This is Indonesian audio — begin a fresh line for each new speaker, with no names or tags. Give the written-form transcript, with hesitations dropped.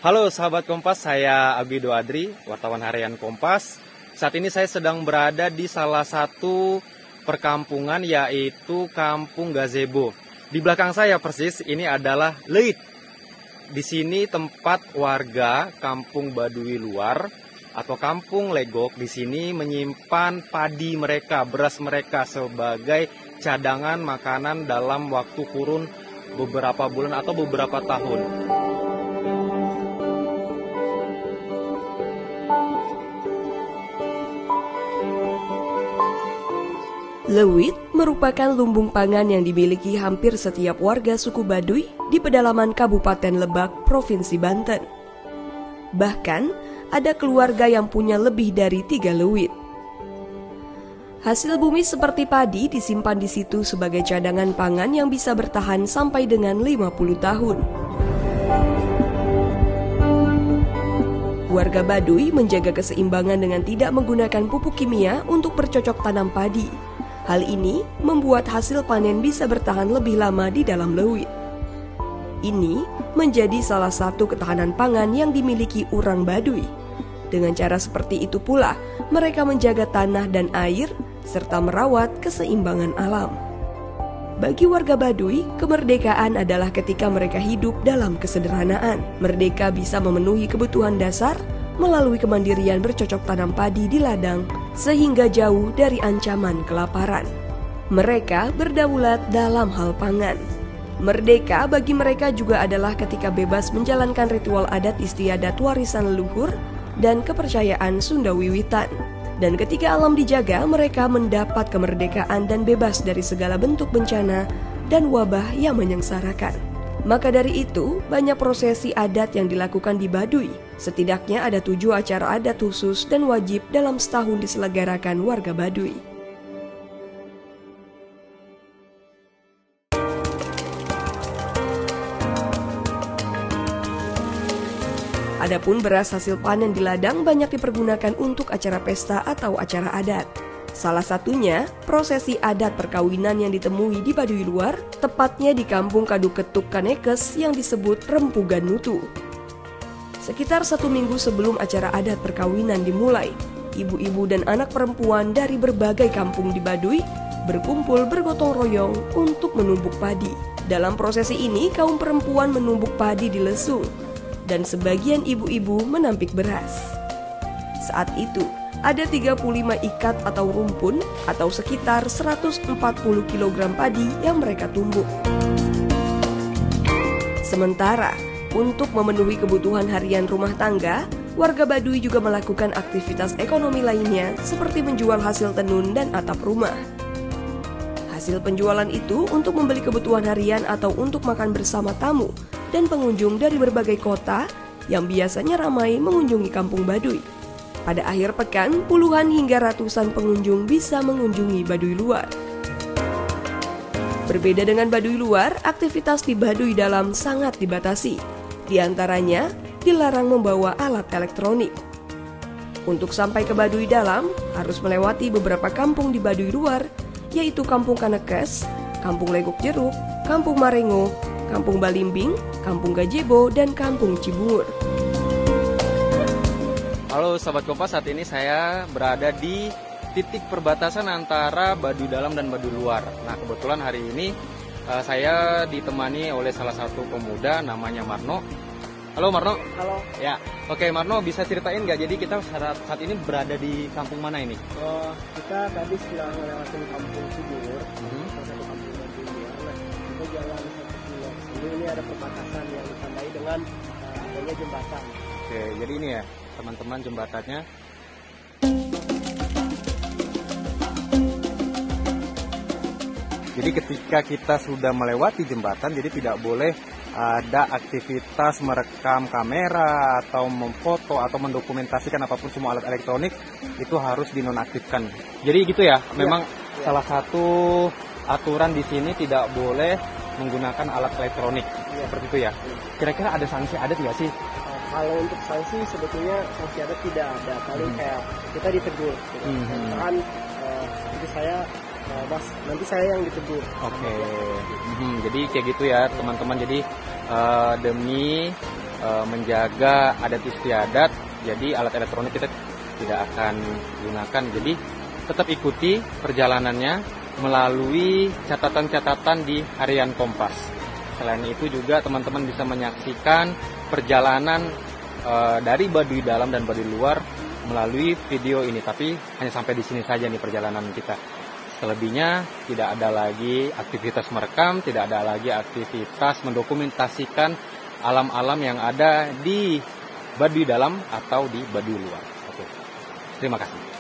Halo sahabat Kompas, saya Abido Adri, wartawan harian Kompas. Saat ini saya sedang berada di salah satu perkampungan yaitu Kampung Gazebo. Di belakang saya persis ini adalah Leit. Di sini tempat warga Kampung Baduy Luar atau Kampung Legok di sini menyimpan padi mereka, beras mereka sebagai cadangan makanan dalam waktu kurun beberapa bulan atau beberapa tahun.
Leit merupakan lumbung pangan yang dimiliki hampir setiap warga suku Baduy di pedalaman Kabupaten Lebak, Provinsi Banten. Bahkan, ada keluarga yang punya lebih dari 3 leit. Hasil bumi seperti padi disimpan di situ sebagai cadangan pangan yang bisa bertahan sampai dengan 50 tahun. Warga Baduy menjaga keseimbangan dengan tidak menggunakan pupuk kimia untuk bercocok tanam padi. Hal ini membuat hasil panen bisa bertahan lebih lama di dalam leit. Ini menjadi salah satu ketahanan pangan yang dimiliki orang Baduy. Dengan cara seperti itu pula, mereka menjaga tanah dan air serta merawat keseimbangan alam. Bagi warga Baduy, kemerdekaan adalah ketika mereka hidup dalam kesederhanaan. Merdeka bisa memenuhi kebutuhan dasar melalui kemandirian bercocok tanam padi di ladang, sehingga jauh dari ancaman kelaparan. Mereka berdaulat dalam hal pangan. Merdeka bagi mereka juga adalah ketika bebas menjalankan ritual adat istiadat warisan leluhur dan kepercayaan Sunda Wiwitan. Dan ketika alam dijaga, mereka mendapat kemerdekaan dan bebas dari segala bentuk bencana dan wabah yang menyengsarakan. Maka dari itu, banyak prosesi adat yang dilakukan di Baduy. Setidaknya ada 7 acara adat khusus dan wajib dalam setahun diselenggarakan warga Baduy. Adapun beras hasil panen di ladang banyak dipergunakan untuk acara pesta atau acara adat. Salah satunya, prosesi adat perkawinan yang ditemui di Baduy Luar, tepatnya di Kampung Kaduketuk Kanekes yang disebut Rempugan Nutu. Sekitar 1 minggu sebelum acara adat perkawinan dimulai, ibu-ibu dan anak perempuan dari berbagai kampung di Baduy berkumpul bergotong royong untuk menumbuk padi. Dalam prosesi ini, kaum perempuan menumbuk padi di lesung, dan sebagian ibu-ibu menampik beras. Saat itu, ada 35 ikat atau rumpun atau sekitar 140 kg padi yang mereka tumbuk. Sementara, untuk memenuhi kebutuhan harian rumah tangga, warga Baduy juga melakukan aktivitas ekonomi lainnya seperti menjual hasil tenun dan atap rumah. Hasil penjualan itu untuk membeli kebutuhan harian atau untuk makan bersama tamu dan pengunjung dari berbagai kota yang biasanya ramai mengunjungi Kampung Baduy. Pada akhir pekan, puluhan hingga ratusan pengunjung bisa mengunjungi Baduy Luar. Berbeda dengan Baduy Luar, aktivitas di Baduy Dalam sangat dibatasi. Di antaranya, dilarang membawa alat elektronik. Untuk sampai ke Baduy Dalam, harus melewati beberapa kampung di Baduy Luar, yaitu Kampung Kanekes, Kampung Legok Jeruk, Kampung Marengo, Kampung Balimbing, Kampung Gazebo, dan Kampung Cibungur.
Halo sahabat Kompas, saat ini saya berada di titik perbatasan antara Baduy Dalam dan Baduy Luar. Nah, kebetulan hari ini saya ditemani oleh salah satu pemuda namanya Marno. Halo Marno.
Halo.
Ya, oke Marno, bisa ceritain nggak? Jadi kita saat ini berada di kampung mana ini?
Kita tadi sudah melewati Kampung Cibungur, satu kampung Baduy Luar. Nah, kita jalan satu kilo. Ini ada perbatasan yang ditandai dengan adanya jembatan.
Oke, jadi ini ya teman-teman jembatannya. Jadi ketika kita sudah melewati jembatan, jadi tidak boleh ada aktivitas merekam kamera atau memfoto atau mendokumentasikan apapun, semua alat elektronik itu harus dinonaktifkan. Jadi gitu ya, memang salah satu aturan di sini tidak boleh menggunakan alat elektronik seperti itu ya. Kira-kira ada sanksi adat nggak sih?
Kalau untuk sanksi sebetulnya sanksi adat tidak ada, paling kayak kita ditegur. Misalkan seperti saya, Mas, nanti saya yang ditegur.
Oke. Jadi kayak gitu ya teman-teman. Jadi demi menjaga adat istiadat, jadi alat elektronik kita tidak akan gunakan. Jadi tetap ikuti perjalanannya melalui catatan-catatan di Harian Kompas. Selain itu juga teman-teman bisa menyaksikan perjalanan dari Baduy Dalam dan Baduy Luar melalui video ini. Tapi hanya sampai di sini saja nih perjalanan kita. Selebihnya tidak ada lagi aktivitas merekam, tidak ada lagi aktivitas mendokumentasikan alam-alam yang ada di Baduy Dalam atau di Baduy Luar. Oke. Terima kasih.